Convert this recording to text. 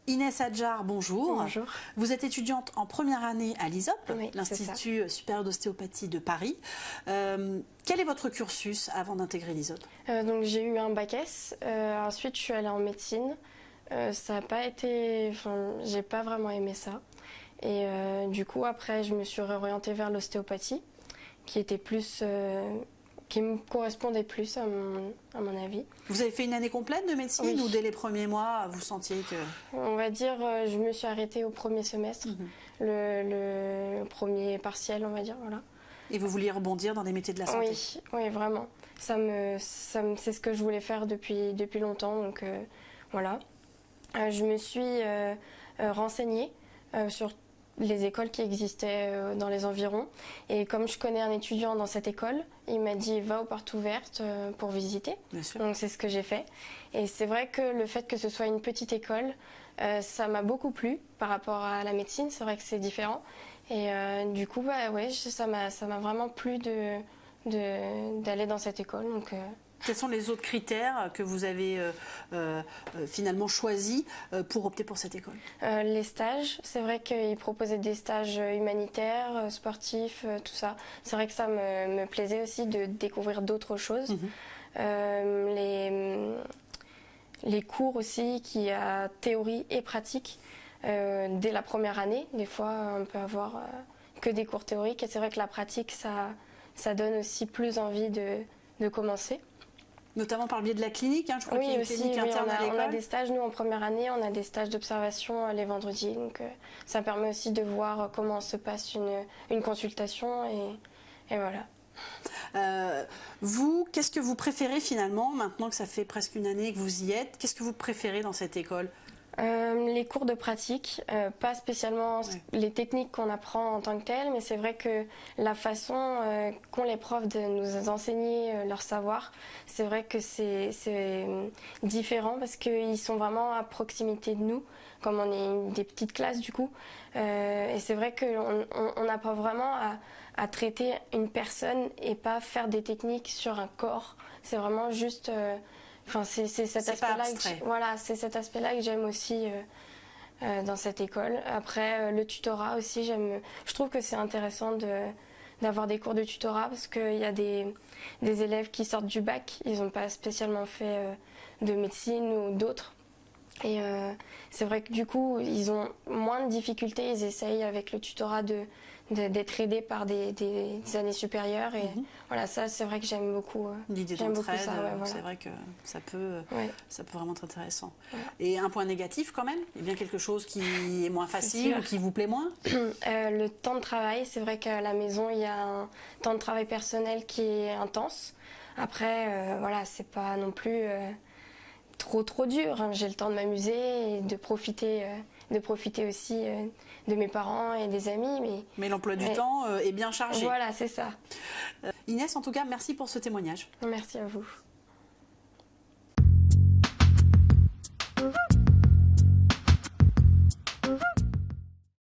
Inès Adjar, bonjour. Bonjour. Vous êtes étudiante en première année à l'ISOP, Oui, l'Institut supérieur d'ostéopathie de Paris. Quel est votre cursus avant d'intégrer l'ISOP? Donc j'ai eu un bac S, ensuite je suis allée en médecine. Ça n'a pas été, j'ai pas vraiment aimé ça. Et du coup après je me suis réorientée vers l'ostéopathie, qui était plus, qui me correspondait plus à mon avis. Vous avez fait une année complète de médecine, oui. Ou dès les premiers mois vous sentiez que... On va dire, je me suis arrêtée au premier semestre, le premier partiel on va dire, voilà. Et vous vouliez rebondir dans les métiers de la santé? Oui, oui vraiment. C'est ce que je voulais faire depuis longtemps, donc voilà. Je me suis renseignée sur les écoles qui existaient dans les environs. Et comme je connais un étudiant dans cette école, il m'a dit va aux portes ouvertes pour visiter. Bien sûr. Donc c'est ce que j'ai fait. Et c'est vrai que le fait que ce soit une petite école, ça m'a beaucoup plu par rapport à la médecine. C'est vrai que c'est différent. Et du coup, bah, ouais, ça m'a vraiment plu d'aller dans cette école. Donc, quels sont les autres critères que vous avez finalement choisis pour opter pour cette école? Les stages, c'est vrai qu'ils proposaient des stages humanitaires, sportifs, tout ça. C'est vrai que ça me plaisait aussi de découvrir d'autres choses. Les cours aussi, qui y a théorie et pratique dès la première année. Des fois, on peut avoir que des cours théoriques. Et c'est vrai que la pratique, ça donne aussi plus envie de commencer. Notamment par le biais de la clinique, je crois qu'il y a une clinique interne à l'école. On a des stages, nous en première année, on a des stages d'observation les vendredis, donc ça permet aussi de voir comment se passe une consultation et voilà. Vous, qu'est-ce que vous préférez finalement, maintenant que ça fait presque une année que vous y êtes, qu'est-ce que vous préférez dans cette école? Les cours de pratique, pas spécialement les techniques qu'on apprend en tant que telles, mais c'est vrai que la façon qu'ont les profs de nous enseigner leur savoir, c'est vrai que c'est différent parce qu'ils sont vraiment à proximité de nous, comme on est des petites classes du coup. Et c'est vrai qu'on apprend vraiment à traiter une personne et pas faire des techniques sur un corps. C'est vraiment juste... c'est cet aspect-là que j'aime aussi dans cette école. Après, le tutorat aussi, je trouve que c'est intéressant d'avoir des cours de tutorat parce qu'il y a des élèves qui sortent du bac, ils n'ont pas spécialement fait de médecine ou d'autres. Et c'est vrai que du coup, ils ont moins de difficultés, ils essayent avec le tutorat d'être aidés par des années supérieures. Et voilà, ça, c'est vrai que j'aime beaucoup. L'idée d'entraide, c'est vrai que ça peut vraiment être intéressant. Ouais. Et un point négatif quand même? Il y a bien quelque chose qui est moins facile ou qui vous plaît moins? Le temps de travail, c'est vrai qu'à la maison, il y a un temps de travail personnel qui est intense. Après, voilà, c'est pas non plus... trop dur, j'ai le temps de m'amuser et de profiter aussi de mes parents et des amis. Mais l'emploi du temps est bien chargé. Voilà, c'est ça. Inès, en tout cas, merci pour ce témoignage. Merci à vous.